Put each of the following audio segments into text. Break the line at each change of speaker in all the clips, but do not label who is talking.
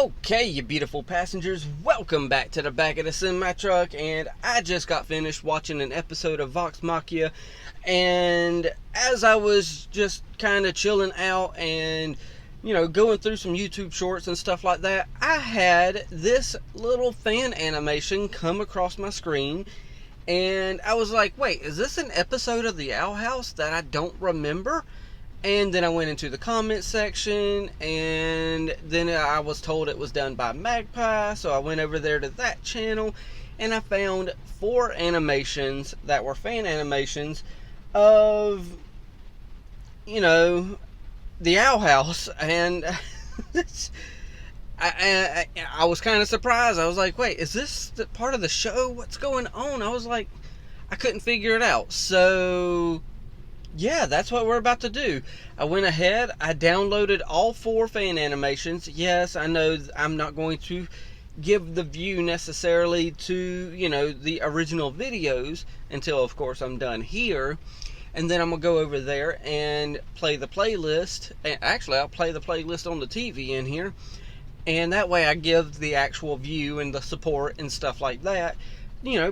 Okay, you beautiful passengers, welcome back to the back of the semi-truck, and I just got finished watching an episode of Vox Machina, and as I was just kind of chilling out and, going through some YouTube shorts and stuff like that, I had this little fan animation come across my screen, and I was like, wait, is this an episode of the Owl House that I don't remember? And then I went into the comment section, and then I was told it was done by Magpie, so I went over there to that channel, and I found 4 animations that were fan animations of, the Owl House, and I was kind of surprised. I was like, wait, is this part of the show? What's going on? I was like, I couldn't figure it out, so yeah, that's what we're about to do. I went ahead, I downloaded all 4 fan animations. Yes, I know I'm not going to give the view necessarily to, the original videos until, of course, I'm done here. And then I'm going to go over there and play the playlist. Actually, I'll play the playlist on the TV in here. And that way I give the actual view and the support and stuff like that,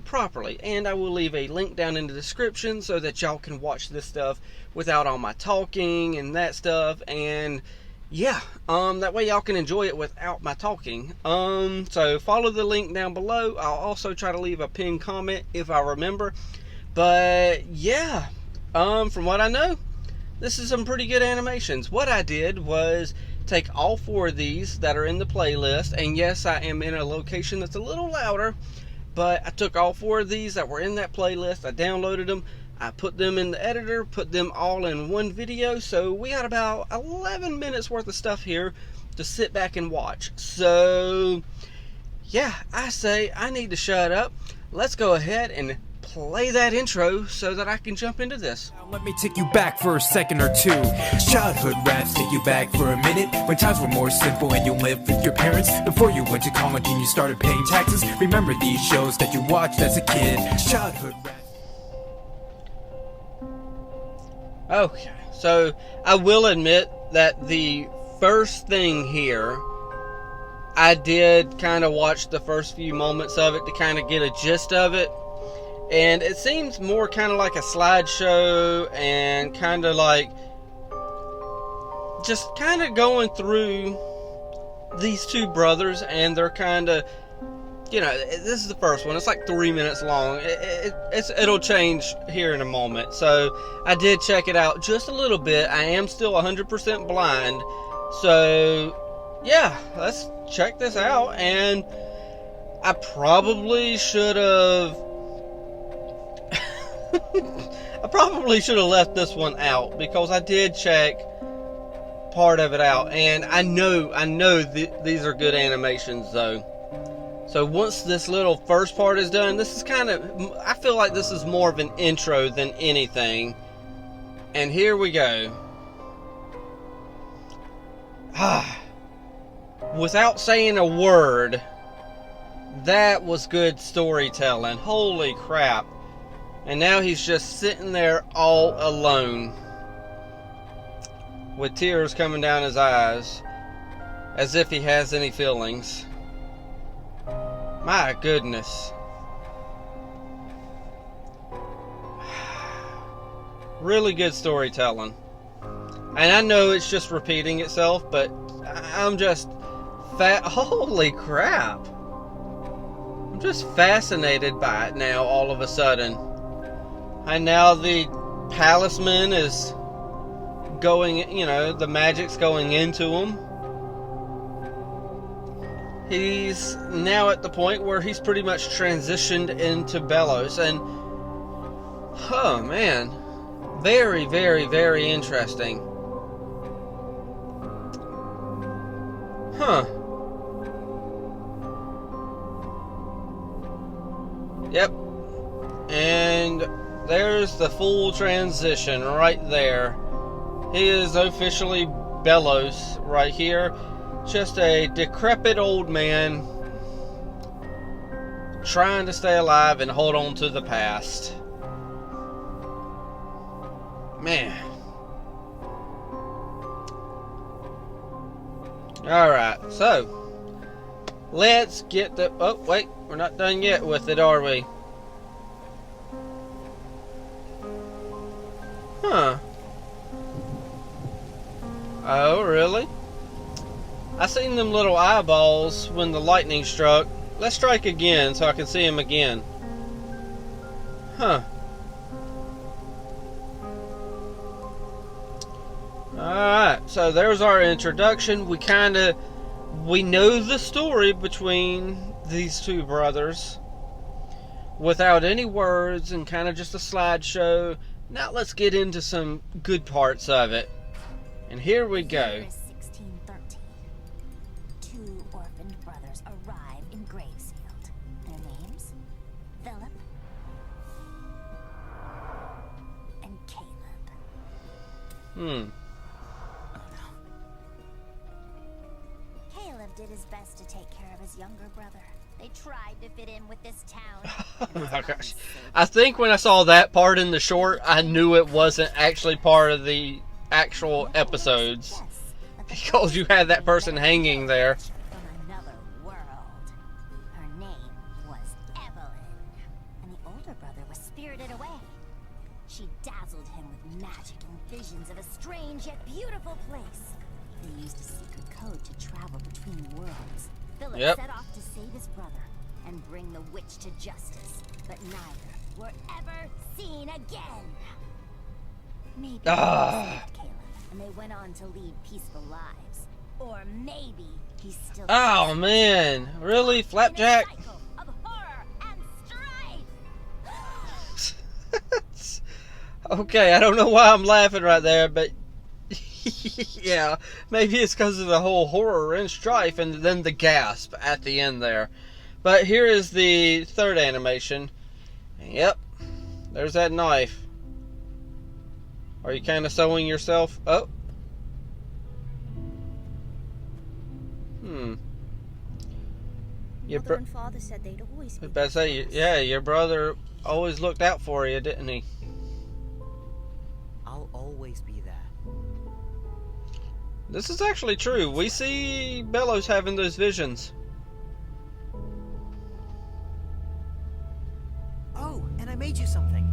properly. And I will leave a link down in the description so that y'all can watch this stuff without all my talking and that stuff. And yeah, that way y'all can enjoy it without my talking. So follow the link down below. I'll also try to leave a pinned comment if I remember. But yeah, from what I know, this is some pretty good animations. What I did was take all 4 of these that are in the playlist, and yes, I am in a location that's a little louder, but I took all 4 of these that were in that playlist, I downloaded them, I put them in the editor, put them all in one video, so we got about 11 minutes worth of stuff here to sit back and watch. So, yeah, I say I need to shut up. Let's go ahead and play that intro so that I can jump into this.
Let me take you back for a second or two. Childhood raps take you back for a minute, when times were more simple and you lived with your parents. Before you went to college and you started paying taxes. Remember these shows that you watched as a kid. Childhood raps.
Okay, so I will admit that the first thing here, I did kind of watch the first few moments of it to kind of get a gist of it. And it seems more kind of like a slideshow, and kind of like just kind of going through these 2 brothers, and they're kind of, this is the first one. It's like 3 minutes long. It'll change here in a moment. So I did check it out just a little bit. I am still 100% blind. So yeah, let's check this out. And I probably should have left this one out, because I did check part of it out, and I know these are good animations though. So once this little first part is done, this is I feel like this is more of an intro than anything. And here we go. Without saying a word, that was good storytelling. Holy crap. And now he's just sitting there all alone, with tears coming down his eyes, as if he has any feelings. My goodness. Really good storytelling. And I know it's just repeating itself, but I'm just holy crap. I'm just fascinated by it now all of a sudden. And now the palisman is going, the magic's going into him. He's now at the point where he's pretty much transitioned into Bellows. And, oh man, very, very, very interesting. Huh. Yep. And there's the full transition right there. He is officially Bellows right here. Just a decrepit old man trying to stay alive and hold on to the past. Man. Alright, so Let's get the... Oh, wait. We're not done yet with it, are we? Huh. Oh, really? I seen them little eyeballs when the lightning struck. Let's strike again so I can see them again. Huh. Alright, so there's our introduction. We know the story between these two brothers without any words and kind of just a slideshow. Now let's get into some good parts of it. And here we go.
Year is 1613. Two orphaned brothers arrive in Gravesfield. Their names? Philip and Caleb. Caleb did his best to take care of his younger brother. They tried to fit in with this town.
Oh my gosh. I think when I saw that part in the short, I knew it wasn't actually part of the actual episodes. Because you had that person hanging there.
From another world. Her name was Evelyn. And the older brother was spirited away. She dazzled him with magic and visions of a strange yet beautiful place. They used a secret code to travel between worlds. Philip set off to save his brother and bring the witch to justice, but neither were ever seen again. Maybe he saved Caleb, and they went on to lead peaceful lives. Or maybe he's still...
Oh man, really? Flapjack?
In a cycle of horror and strife.
Okay, I don't know why I'm laughing right there, but yeah, maybe it's because of the whole horror and strife and then the gasp at the end there. But here is the third animation. Yep, there's that knife. Are you kind of sewing yourself up?
Mother and father said they'd always be
I say, yeah, your brother always looked out for you, didn't he?
I'll always be there.
This is actually true. We see Bellows having those visions.
Oh, and I made you something.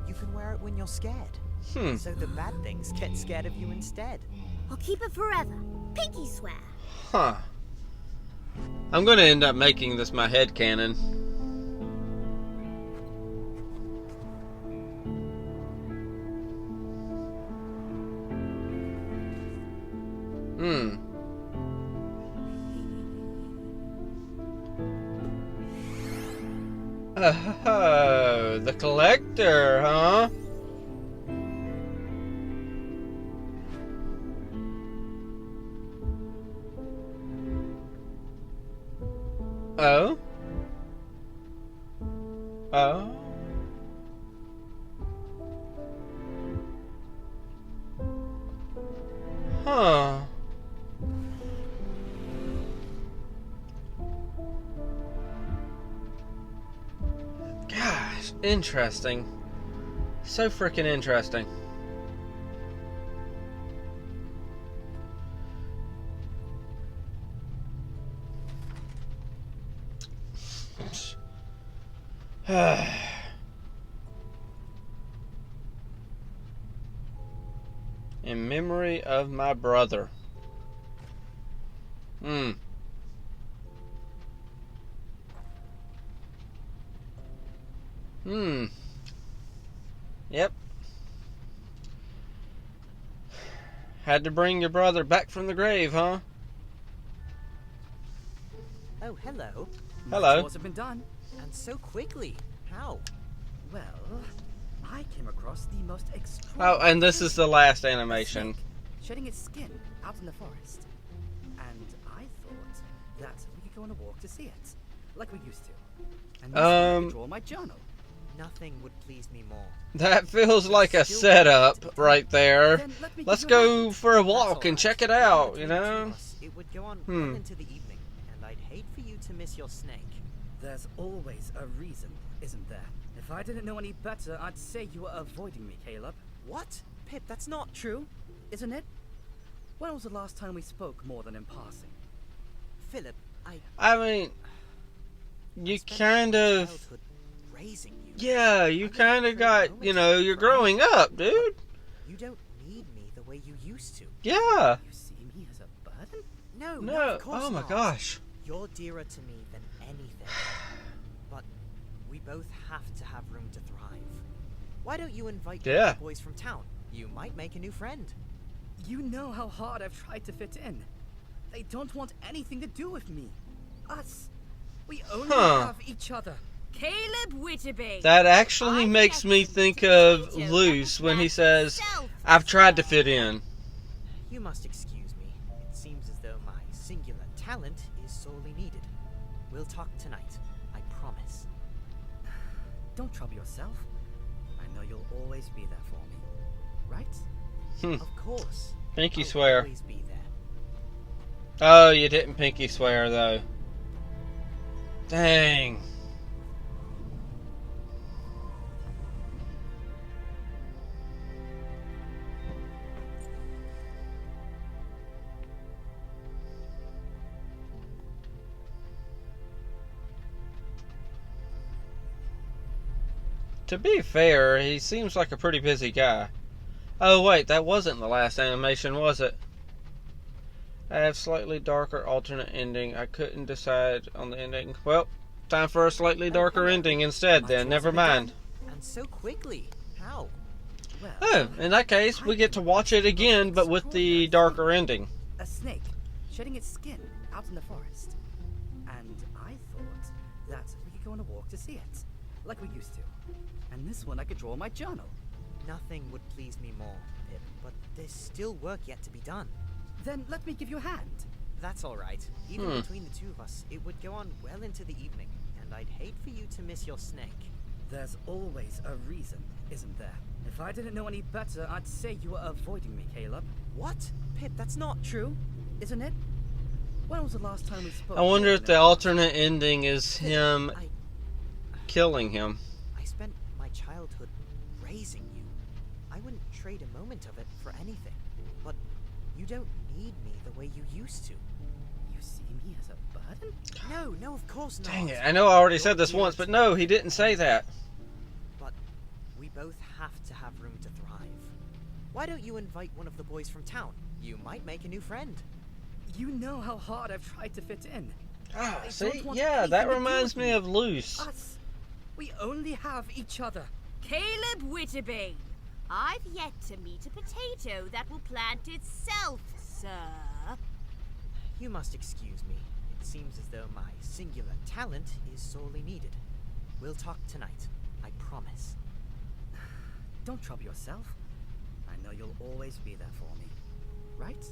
You can wear it when you're scared. So the bad things get scared of you instead.
I'll keep it forever. Pinky swear.
Huh. I'm gonna end up making this my headcanon. Oh, the collector, huh? Oh? Oh? Huh. Gosh, interesting. So freaking interesting. In memory of my brother. Yep. Had to bring your brother back from the grave, huh?
Oh, hello.
Hello.
Chores have been done.
And so quickly. How?
Well, I came across the most extraordinary...
Oh, and this is the last animation.
shedding its skin out in the forest. And I thought that we could go on a walk to see it, like we used to. And I could draw my journal.
Nothing would please me more.
That feels like a setup right there. Let's go for a walk and check it out, you know?
It would go on well into the evening, and I'd hate for you to miss your snake.
There's always a reason, isn't there? If I didn't know any better, I'd say you were avoiding me, Caleb.
What? Pip, that's not
True, isn't it? When was the last time we spoke more than in passing?
Philip,
I mean, you kind of...
childhood raising you.
Yeah, you kind of got, you know, you're growing up, dude.
You don't need me the way you used to.
Yeah.
You see me as a burden?
No,
No,
of course
oh my
not.
gosh.
You're dearer to me than anything. But we both have to have room to thrive. Why don't you invite one of the boys from town? You might make a new friend.
You know how hard I've tried to fit in. They don't want anything to do with me. Us. We only have each other.
Caleb Wittebane.
That actually makes me think of Luce when he says, I've tried to fit in.
You must excuse me. It seems as though my singular talent is sorely needed. We'll talk tonight. I promise.
Don't trouble yourself. I know you'll always be there for me. Right?
Of course.
Pinky
I'll
swear.
always be there.
Oh, you didn't pinky swear, though. Dang. To be fair, he seems like a pretty busy guy. Oh wait, that wasn't the last animation, was it? I have slightly darker alternate ending. I couldn't decide on the ending. Well, time for a slightly darker ending instead then. Never mind.
And so quickly. How?
Well,
Oh, in that case, we get to watch it again, but with the darker ending.
a snake shedding its skin out in the forest. And I thought that we could go on a walk to see it, like we used to. And this one I could draw in my journal.
Nothing would please me more, Pip, but there's still work yet to be done.
Then let me give you a hand.
That's all right. Even between the two of us, it would go on well into the evening, and I'd hate for you to miss your snake.
There's always a reason, isn't there? If I didn't know any better, I'd say you were avoiding me, Caleb.
What? Pip, that's not
True, isn't it? When was the last time we spoke?
I wonder
more
if
than
the
in
alternate ending is him
I
killing him.
spent my childhood raising you. I wouldn't trade a moment of it for anything. But you don't need me the way you used to.
You see me as a burden?
No, of course not.
Dang it, I know I already said this once, but no, he didn't say that.
But we both have to have room to thrive. Why don't you invite one of the boys from town? You might make a new friend.
You know how hard I've tried to fit in.
Ah,
They
see?
don't want
Yeah,
anything
that
to do
reminds
with
me of Luce.
Us. We only have each other.
Caleb Wittebane. I've yet to meet a potato that will plant itself, sir.
You must excuse me. It seems as though my singular talent is sorely needed. We'll talk tonight. I promise.
Don't trouble yourself. I know you'll always be there for me. Right?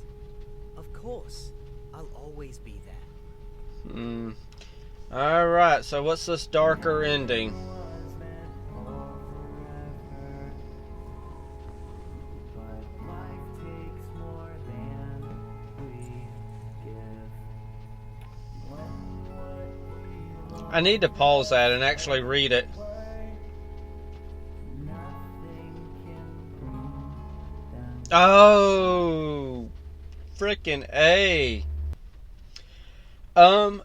Of course. I'll always be there.
Alright, so what's this darker ending? I need to pause that and actually read it. Oh, frickin' A.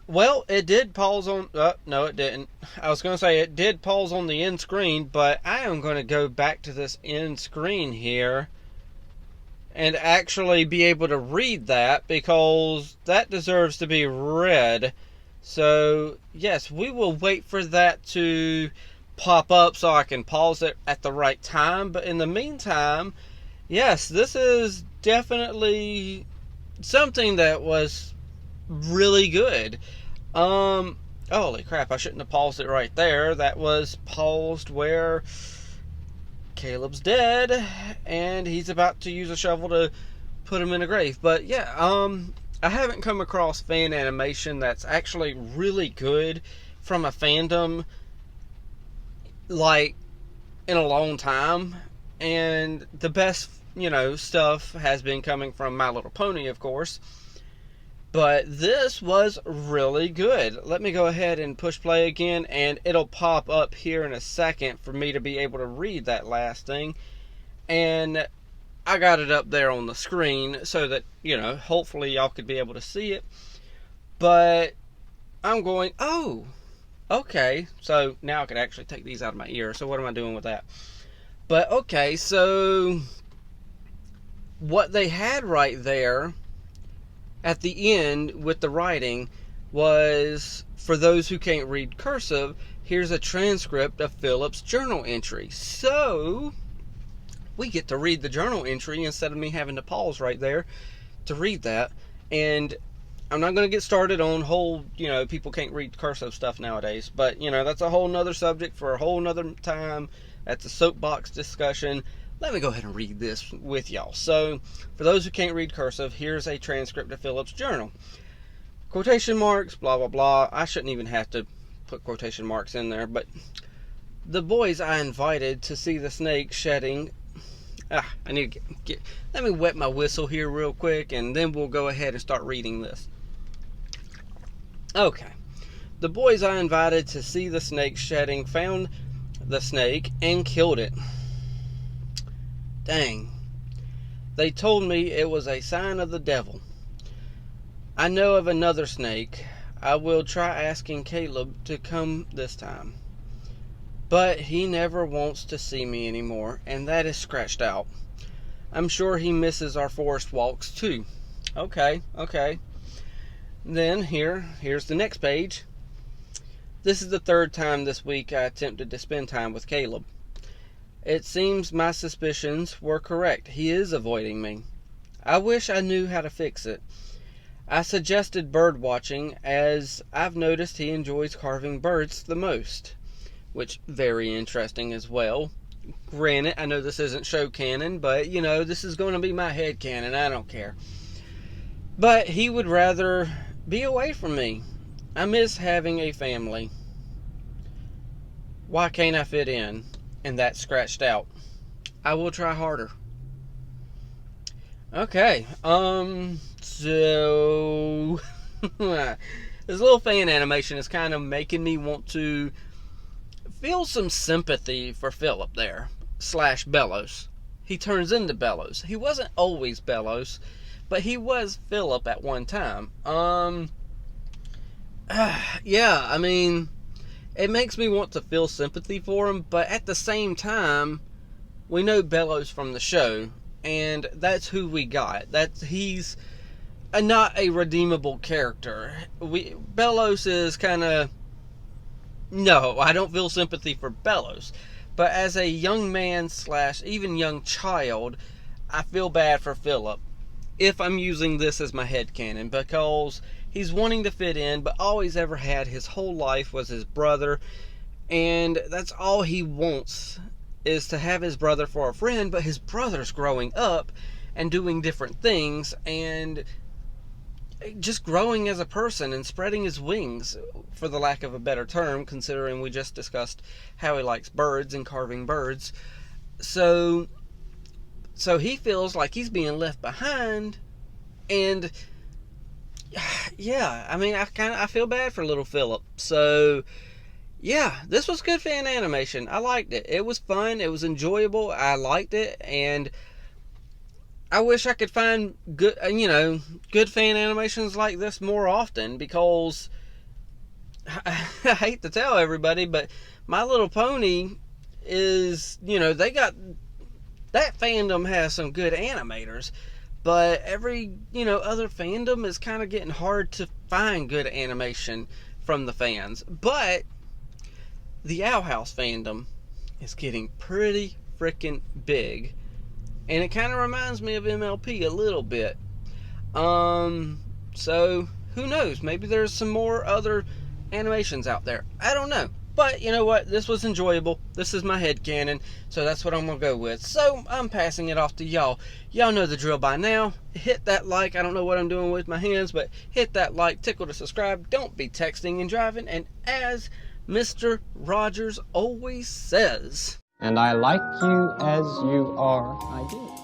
Well, it did pause on, no it didn't. I was going to say it did pause on the end screen, but I am going to go back to this end screen here and actually be able to read that, because that deserves to be read. So, yes, we will wait for that to pop up so I can pause it at the right time. But in the meantime, yes, this is definitely something that was really good. Holy crap, I shouldn't have paused it right there. That was paused where Caleb's dead and he's about to use a shovel to put him in a grave. But yeah, I haven't come across fan animation that's actually really good from a fandom like in a long time. And the best, stuff has been coming from My Little Pony, of course. But this was really good. Let me go ahead and push play again, and it'll pop up here in a second for me to be able to read that last thing. And I got it up there on the screen so that, you know, hopefully y'all could be able to see it. But I'm going, oh, okay. So now I can actually take these out of my ear. So what am I doing with that? But okay, so what they had right there at the end with the writing was, for those who can't read cursive, here's a transcript of Philip's journal entry. So we get to read the journal entry instead of me having to pause right there to read that. And I'm not going to get started on whole, you know, people can't read cursive stuff nowadays. But, you know, that's a whole nother subject for a whole nother time. That's a soapbox discussion. Let me go ahead and read this with y'all. So, for those who can't read cursive, here's a transcript of Philip's journal. Quotation marks, blah, blah, blah. I shouldn't even have to put quotation marks in there. But the boys I invited to see the snake shedding... I need to get... Let me wet my whistle here real quick, and then we'll go ahead and start reading this. Okay. The boys I invited to see the snake shedding found the snake and killed it. Dang. They told me it was a sign of the devil. I know of another snake. I will try asking Caleb to come this time. But he never wants to see me anymore, and that is scratched out. I'm sure he misses our forest walks too. Okay. Then here's the next page. This is the third time this week I attempted to spend time with Caleb. It seems my suspicions were correct. He is avoiding me. I wish I knew how to fix it. I suggested bird watching, as I've noticed he enjoys carving birds the most. Which, very interesting as well. Granted, I know this isn't show canon, but, you know, this is going to be my head canon. I don't care. But he would rather be away from me. I miss having a family. Why can't I fit in? And that's scratched out. I will try harder. Okay, so... this little fan animation is kind of making me want to feel some sympathy for Philip there, / Bellows. He turns into Bellows. He wasn't always Bellows, but he was Philip at one time. Yeah, I mean, it makes me want to feel sympathy for him, but at the same time, we know Bellows from the show, and that's who we got. He's not a redeemable character. Bellows is kind of... No, I don't feel sympathy for Bellows. But as a young man / even young child, I feel bad for Philip. If I'm using this as my headcanon, because he's wanting to fit in, but all he's ever had his whole life was his brother. And that's all he wants, is to have his brother for a friend, but his brother's growing up and doing different things and just growing as a person and spreading his wings, for the lack of a better term, considering we just discussed how he likes birds and carving birds. So he feels like he's being left behind, and yeah, I mean, I feel bad for little Philip. So yeah, this was good fan animation. I liked it. It was fun. It was enjoyable. I liked it, and I wish I could find good fan animations like this more often, because I hate to tell everybody, but My Little Pony is, they got, that fandom has some good animators, but every, other fandom is kind of getting hard to find good animation from the fans. But the Owl House fandom is getting pretty freaking big. And it kind of reminds me of MLP a little bit. So, who knows? Maybe there's some more other animations out there. I don't know. But, you know what? This was enjoyable. This is my headcanon. So, that's what I'm going to go with. So, I'm passing it off to y'all. Y'all know the drill by now. Hit that like. I don't know what I'm doing with my hands, but hit that like. Tickle to subscribe. Don't be texting and driving. And as Mr. Rogers always says...
And I like you as you are, I do.